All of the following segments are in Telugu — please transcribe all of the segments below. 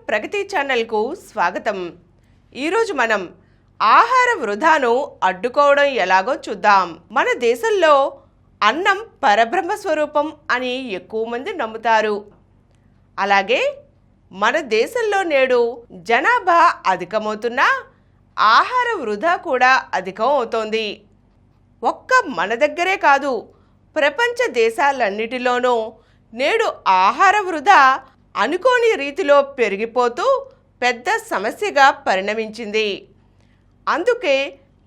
ప్రగతి ఛానల్కు స్వాగతం. ఈరోజు మనం ఆహార వృధాను అడ్డుకోవడం ఎలాగో చూద్దాం. మన దేశంలో అన్నం పరబ్రహ్మ స్వరూపం అని ఎక్కువ మంది నమ్ముతారు. అలాగే మన దేశంలో నేడు జనాభా అధికమవుతున్నా ఆహార వృధా కూడా అధికం అవుతోంది. ఒక్క మన దగ్గరే కాదు, ప్రపంచ దేశాలన్నిటిలోనూ నేడు ఆహార వృధా అనుకోని రీతిలో పెరిగిపోతూ పెద్ద సమస్యగా పరిణమించింది. అందుకే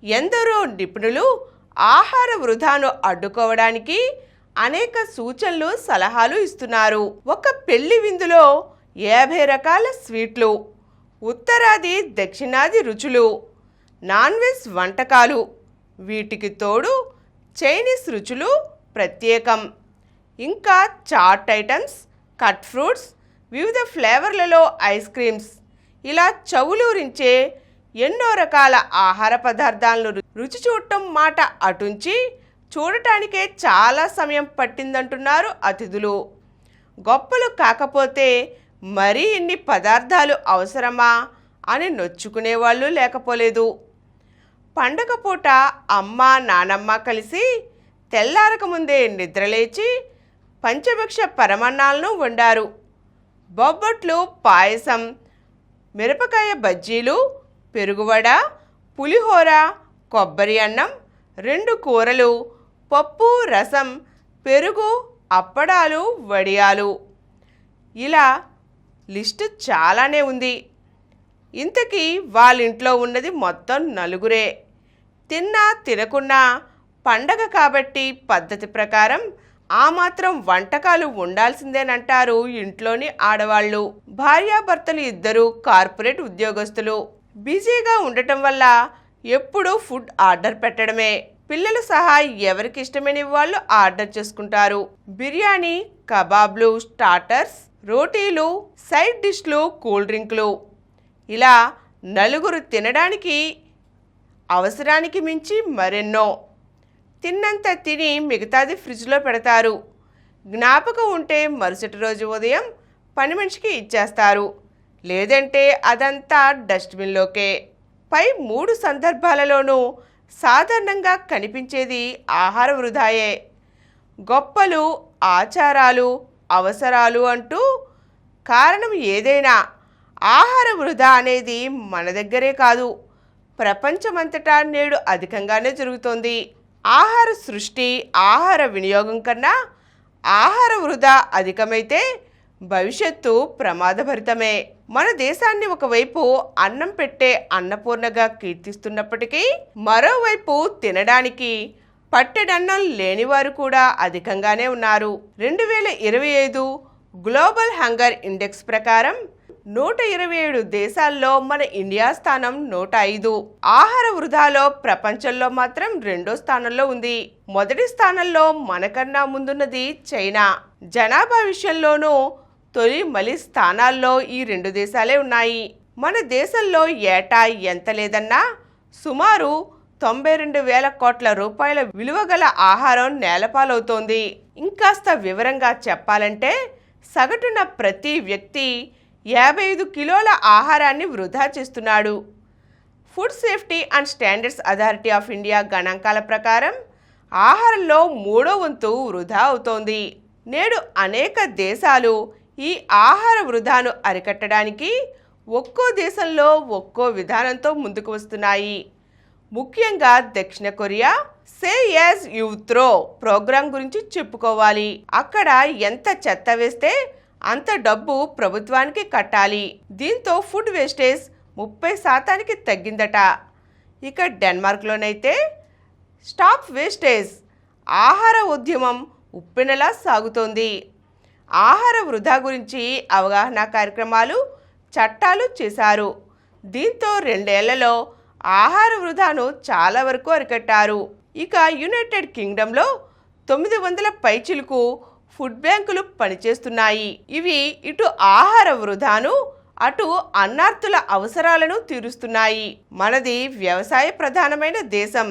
ఎందరో నిపుణులు ఆహార వృధాను అడ్డుకోవడానికి అనేక సూచనలు, సలహాలు ఇస్తున్నారు. ఒక పెళ్లి విందులో 50 రకాల స్వీట్లు, ఉత్తరాది దక్షిణాది రుచులు, నాన్ వెజ్ వంటకాలు, వీటికి తోడు చైనీస్ రుచులు ప్రత్యేకం. ఇంకా చాట్ ఐటమ్స్, కట్ ఫ్రూట్స్, వివిధ ఫ్లేవర్లలో ఐస్ క్రీమ్స్, ఇలా చవులూరించే ఎన్నో రకాల ఆహార పదార్థాలను రుచి చూడటం మాట అటుంచి చూడటానికే చాలా సమయం పట్టిందంటున్నారు అతిథులు. గొప్పలు కాకపోతే మరీ ఇన్ని పదార్థాలు అవసరమా అని నొచ్చుకునేవాళ్ళు లేకపోలేదు. పండగ పూట అమ్మ నానమ్మ కలిసి తెల్లారక ముందే నిద్రలేచి పంచభక్ష పరమాన్నాలను వండారు. బొబ్బట్లు, పాయసం, మిరపకాయ బజ్జీలు, పెరుగువడ, పులిహోర, కొబ్బరి అన్నం, 2 కూరలు, పప్పు, రసం, పెరుగు, అప్పడాలు, వడియాలు, ఇలా లిస్టు చాలానే ఉంది. ఇంతకీ వాళ్ళింట్లో ఉన్నది మొత్తం 4. తిన్నా తినకున్నా పండగ కాబట్టి పద్ధతి ప్రకారం ఆ మాత్రం వంటకాలు ఉండాల్సిందేనంటారు ఇంట్లోని ఆడవాళ్ళు. భార్యాభర్తలు ఇద్దరు కార్పొరేట్ ఉద్యోగస్తులు. బిజీగా ఉండటం వల్ల ఎప్పుడూ ఫుడ్ ఆర్డర్ పెట్టడమే. పిల్లలు సహా ఎవరికి ఇష్టమైన వాళ్ళు ఆర్డర్ చేసుకుంటారు. బిర్యానీ, కబాబ్లు, స్టార్టర్స్, రోటీలు, సైడ్ డిష్లు, కూల్ డ్రింక్లు, ఇలా 4 తినడానికి అవసరానికి మించి మరెన్నో. తిన్నంత తిని మిగతాది ఫ్రిడ్జ్లో పెడతారు. జ్ఞాపకం ఉంటే మరుసటి రోజు ఉదయం పని మనిషికి ఇచ్చేస్తారు, లేదంటే అదంతా డస్ట్బిన్లోకే. పై 3 సందర్భాలలోనూ సాధారణంగా కనిపించేది ఆహార వృధాయే. గొప్పలు, ఆచారాలు, అవసరాలు అంటూ కారణం ఏదైనా ఆహార వృధా అనేది మన దగ్గరే కాదు, ప్రపంచమంతటా నేడు అధికంగానే జరుగుతోంది. ఆహార సృష్టి, ఆహార వినియోగం కన్నా ఆహార వృధా అధికమైతే భవిష్యత్తు ప్రమాదభరితమే. మన దేశాన్ని ఒకవైపు అన్నం పెట్టే అన్నపూర్ణగా కీర్తిస్తున్నప్పటికీ మరోవైపు తినడానికి పట్టెడన్నం లేనివారు కూడా అధికంగానే ఉన్నారు. 2025 గ్లోబల్ హంగర్ ఇండెక్స్ ప్రకారం 127 దేశాల్లో మన ఇండియా స్థానం 105. ఆహార వృధాలో ప్రపంచంలో మాత్రం 2వ స్థానంలో ఉంది. మొదటి స్థానంలో మనకన్నా ముందున్నది చైనా. జనాభా విషయంలోనూ తొలి స్థానాల్లో ఈ 2 దేశాలే ఉన్నాయి. మన దేశంలో ఏటా ఎంత లేదన్నా సుమారు 92,000 కోట్ల రూపాయల విలువగల ఆహారం నేలపాలవుతోంది. ఇంకాస్త వివరంగా చెప్పాలంటే సగటున ప్రతి వ్యక్తి 55 కిలోల ఆహారాన్ని వృధా చేస్తున్నాడు. Food safety and standards authority of India గణాంకాల ప్రకారం ఆహారంలో 3వ వంతు వృధా అవుతోంది. నేడు అనేక దేశాలు ఈ ఆహార వృధాను అరికట్టడానికి ఒక్కో దేశంలో ఒక్కో విధానంతో ముందుకు వస్తున్నాయి. ముఖ్యంగా దక్షిణ Korea say as you throw program గురించి చెప్పుకోవాలి. అక్కడ ఎంత చెత్త వేస్తే అంత డబ్బు ప్రభుత్వానికి కట్టాలి. దీంతో ఫుడ్ వేస్టేజ్ 30% తగ్గిందట. ఇక డెన్మార్క్లోనైతే స్టాప్ వేస్టేజ్ ఆహార ఉద్యమం ఉప్పెనలా సాగుతోంది. ఆహార వృధా గురించి అవగాహన కార్యక్రమాలు, చట్టాలు చేశారు. దీంతో 2 ఏళ్లలో ఆహార వృధాను చాలా వరకు అరికట్టారు. ఇక యునైటెడ్ కింగ్డమ్లో 900 పైచిలకు ఫుడ్ బ్యాంకులు పనిచేస్తున్నాయి. ఇవి ఇటు ఆహార వృధాను, అటు అన్నార్తుల అవసరాలను తీరుస్తున్నాయి. మనది వ్యవసాయ ప్రధానమైన దేశం.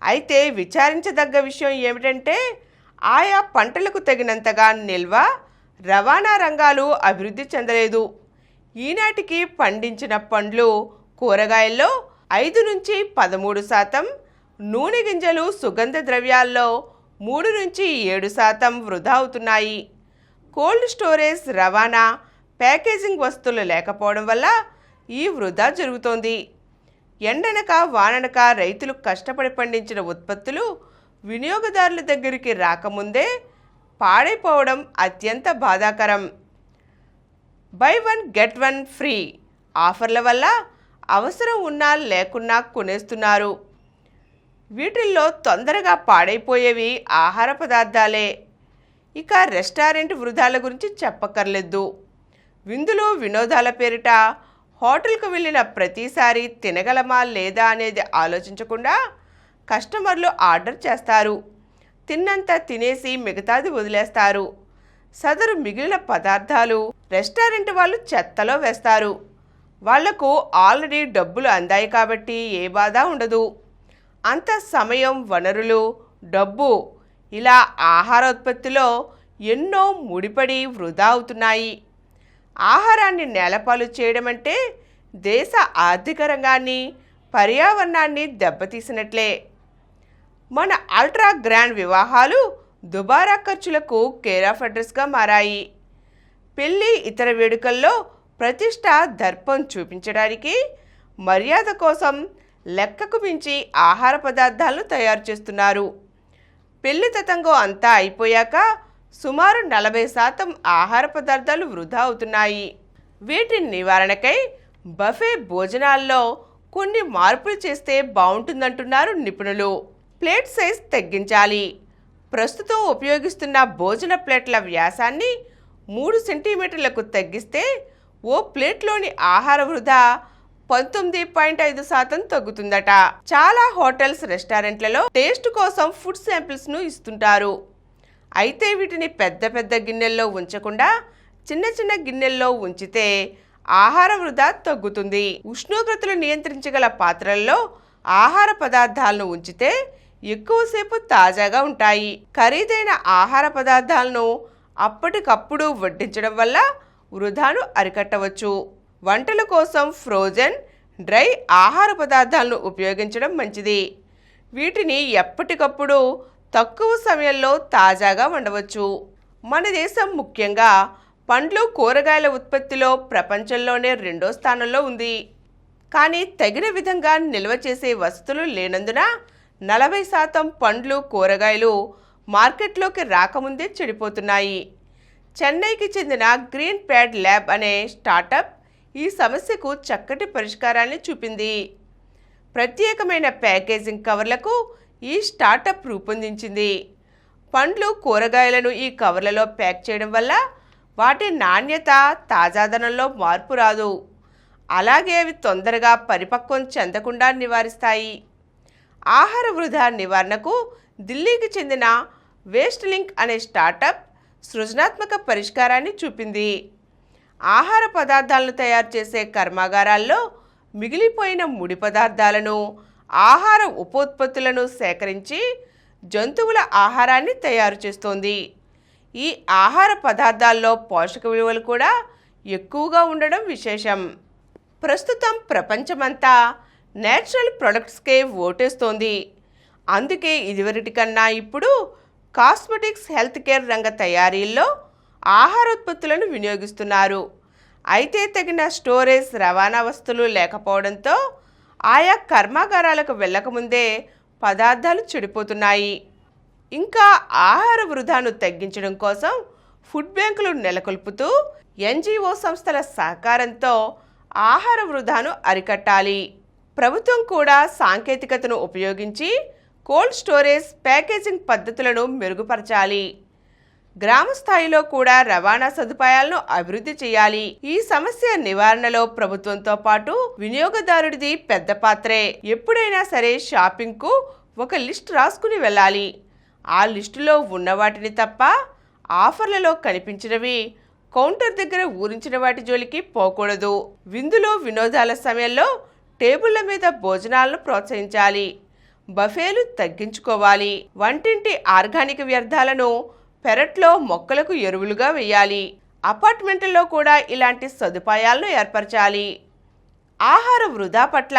అయితే విచారించదగ్గ విషయం ఏమిటంటే ఆయా పంటలకు తగినంతగా నిల్వ, రవాణా రంగాలు అభివృద్ధి చెందలేదు. ఈనాటికి పండించిన పండ్లు కూరగాయల్లో 5-13%, నూనె గింజలు సుగంధ ద్రవ్యాల్లో 3-7% వృధా అవుతున్నాయి. కోల్డ్ స్టోరేజ్, రవాణా, ప్యాకేజింగ్ వస్తువులు లేకపోవడం వల్ల ఈ వృధా జరుగుతోంది. ఎండనక వాననక రైతులు కష్టపడి పండించిన ఉత్పత్తులు వినియోగదారుల దగ్గరికి రాకముందే పాడైపోవడం అత్యంత బాధాకరం. By one get one free ఆఫర్ల వల్ల అవసరం ఉన్నా లేకున్నా కొనేస్తున్నారు. వీటిల్లో తొందరగా పాడైపోయేవి ఆహార పదార్థాలే. ఇక రెస్టారెంట్ వృధాల గురించి చెప్పక్కర్లేదు. విందులు వినోదాల పేరిట హోటల్కు వెళ్ళిన ప్రతిసారి తినగలమా లేదా అనేది ఆలోచించకుండా కస్టమర్లు ఆర్డర్ చేస్తారు. తిన్నంత తినేసి మిగతాది వదిలేస్తారు. సదరు మిగిలిన పదార్థాలు రెస్టారెంట్ వాళ్ళు చెత్తలో వేస్తారు. వాళ్లకు ఆల్రెడీ డబ్బులు అందాయి కాబట్టి ఏ బాధ ఉండదు. అంత సమయం, వనరులు, డబ్బు ఇలా ఆహారోత్పత్తిలో ఎన్నో ముడిపడి వృధా అవుతున్నాయి. ఆహారాన్ని నేలపాలు చేయడం అంటే దేశ ఆర్థిక రంగాన్ని, పర్యావరణాన్ని దెబ్బతీసినట్లే. మన అల్ట్రా గ్రాండ్ వివాహాలు దుబారా ఖర్చులకు కేర్ ఆఫ్ అడ్రస్గా మారాయి. పెళ్లి, ఇతర వేడుకల్లో ప్రతిష్ట, దర్పం చూపించడానికి, మర్యాద కోసం లెక్కకు మించి ఆహార పదార్థాలను తయారు చేస్తున్నారు. పెళ్లి తతంగం అంతా అయిపోయాక సుమారు 40% ఆహార పదార్థాలు వృధా అవుతున్నాయి. వీటి నివారణకై బఫే భోజనాల్లో కొన్ని మార్పులు చేస్తే బాగుంటుందంటున్నారు నిపుణులు. ప్లేట్ సైజ్ తగ్గించాలి. ప్రస్తుతం ఉపయోగిస్తున్న భోజన ప్లేట్ల వ్యాసాన్ని 3 సెంటీమీటర్లకు తగ్గిస్తే ఓ ప్లేట్లోని ఆహార వృధా 19.5% తగ్గుతుందట. చాలా హోటల్స్, రెస్టారెంట్లలో టేస్ట్ కోసం ఫుడ్ శాంపిల్స్ను ఇస్తుంటారు. అయితే వీటిని పెద్ద పెద్ద గిన్నెల్లో ఉంచకుండా చిన్న చిన్న గిన్నెల్లో ఉంచితే ఆహార వృధా తగ్గుతుంది. ఉష్ణోగ్రతలు నియంత్రించగల పాత్రల్లో ఆహార పదార్థాలను ఉంచితే ఎక్కువసేపు తాజాగా ఉంటాయి. ఖరీదైన ఆహార పదార్థాలను అప్పటికప్పుడు వడ్డించడం వల్ల వృధాను అరికట్టవచ్చు. వంటల కోసం ఫ్రోజన్, డ్రై ఆహార పదార్థాలను ఉపయోగించడం మంచిది. వీటిని ఎప్పటికప్పుడు తక్కువ సమయంలో తాజాగా వండవచ్చు. మన దేశం ముఖ్యంగా పండ్లు, కూరగాయల ఉత్పత్తిలో ప్రపంచంలోనే 2వ స్థానంలో ఉంది. కానీ తగిన విధంగా నిల్వ చేసే వసతులు లేనందున 40% పండ్లు, కూరగాయలు మార్కెట్లోకి రాకముందే చెడిపోతున్నాయి. చెన్నైకి చెందిన గ్రీన్ ప్యాడ్ ల్యాబ్ అనే స్టార్టప్ ఈ సమస్యకు చక్కటి పరిష్కారాన్ని చూపింది. ప్రత్యేకమైన ప్యాకేజింగ్ కవర్లకు ఈ స్టార్టప్ రూపొందించింది. పండ్లు, కూరగాయలను ఈ కవర్లలో ప్యాక్ చేయడం వల్ల వాటి నాణ్యత, తాజాదనంలో మార్పు రాదు. అలాగే అవి తొందరగా పరిపక్వం చెందకుండా నివారిస్తాయి. ఆహార వృధా నివారణకు ఢిల్లీకి చెందిన వేస్ట్ లింక్ అనే స్టార్టప్ సృజనాత్మక పరిష్కారాన్ని చూపింది. ఆహార పదార్థాలను తయారు చేసే కర్మాగారాల్లో మిగిలిపోయిన ముడి పదార్థాలను, ఆహార ఉపోత్పత్తులను సేకరించి జంతువుల ఆహారాన్ని తయారు చేస్తోంది. ఈ ఆహార పదార్థాల్లో పోషక విలువలు కూడా ఎక్కువగా ఉండడం విశేషం. ప్రస్తుతం ప్రపంచమంతా నేచురల్ ప్రొడక్ట్స్కే ఓటేస్తోంది. అందుకే ఇదివరటి కన్నా ఇప్పుడు కాస్మెటిక్స్, హెల్త్ కేర్ రంగ తయారీల్లో ఆహారోత్పత్తులను వినియోగిస్తున్నారు. అయితే తగిన స్టోరేజ్, రవాణా వస్తువులు లేకపోవడంతో ఆయా కర్మాగారాలకు వెళ్ళకముందే పదార్థాలు చెడిపోతున్నాయి. ఇంకా ఆహార వృధాను తగ్గించడం కోసం ఫుడ్ బ్యాంకులు నెలకొల్పుతూ NGO సంస్థల సహకారంతో ఆహార వృధాను అరికట్టాలి. ప్రభుత్వం కూడా సాంకేతికతను ఉపయోగించి కోల్డ్ స్టోరేజ్, ప్యాకేజింగ్ పద్ధతులను మెరుగుపరచాలి. గ్రామ స్థాయిలో కూడా రవాణా సదుపాయాలను అభివృద్ధి చేయాలి. ఈ సమస్య నివారణలో ప్రభుత్వంతో పాటు వినియోగదారుడిది పెద్ద పాత్రే. ఎప్పుడైనా సరే షాపింగ్కు ఒక లిస్ట్ రాసుకుని వెళ్ళాలి. ఆ లిస్టులో ఉన్న వాటిని తప్ప ఆఫర్లలో కనిపించినవి కౌంటర్ దగ్గర ఊరించిన వాటి జోలికి పోకూడదు. విందులు వినోదాల సమయంలో టేబుళ్ల మీద భోజనాలను ప్రోత్సహించాలి. బఫేలు తగ్గించుకోవాలి. వంటింటి ఆర్గానిక్ వ్యర్థాలను పెరట్లో మొక్కలకు ఎరువులుగా వేయాలి. అపార్ట్మెంట్లలో కూడా ఇలాంటి సదుపాయాలను ఏర్పరచాలి. ఆహార వృధా పట్ల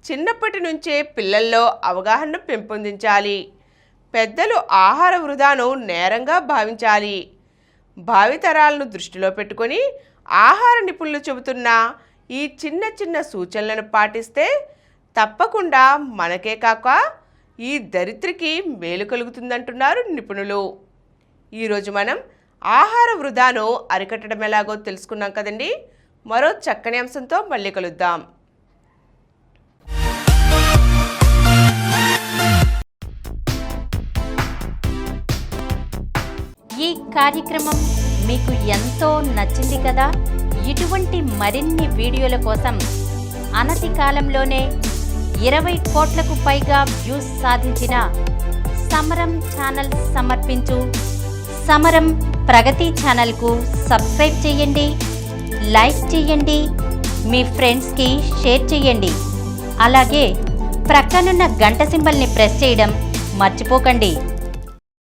చిన్నప్పటి నుంచే పిల్లల్లో అవగాహనను పెంపొందించాలి. పెద్దలు ఆహార వృధాను నేరంగా భావించాలి. భావితరాలను దృష్టిలో పెట్టుకొని ఆహార నిపుణులు చెబుతున్న ఈ చిన్న చిన్న సూచనలను పాటిస్తే తప్పకుండా మనకే కాక ఈ దరిద్రికి మేలు కలుగుతుందంటున్నారు నిపుణులు. ఈరోజు మనం ఆహార వృధాను అరికట్టడం ఎలాగో తెలుసుకున్నాం కదండి. మరో చక్కని అంశంతో మళ్ళీ కలుద్దాం. ఈ కార్యక్రమం మీకు ఎంతో నచ్చింది కదా. ఇటువంటి మరిన్ని వీడియోల కోసం అనతి కాలంలోనే 20 కోట్లకు పైగా వ్యూస్ సాధించిన సమరం ఛానల్ సమర్పించు సమరం ప్రగతి ఛానల్కు సబ్స్క్రైబ్ చేయండి, లైక్ చేయండి, మీ ఫ్రెండ్స్కి షేర్ చేయండి. అలాగే ప్రక్కనున్న గంట సింబల్ని ప్రెస్ చేయడం మర్చిపోకండి.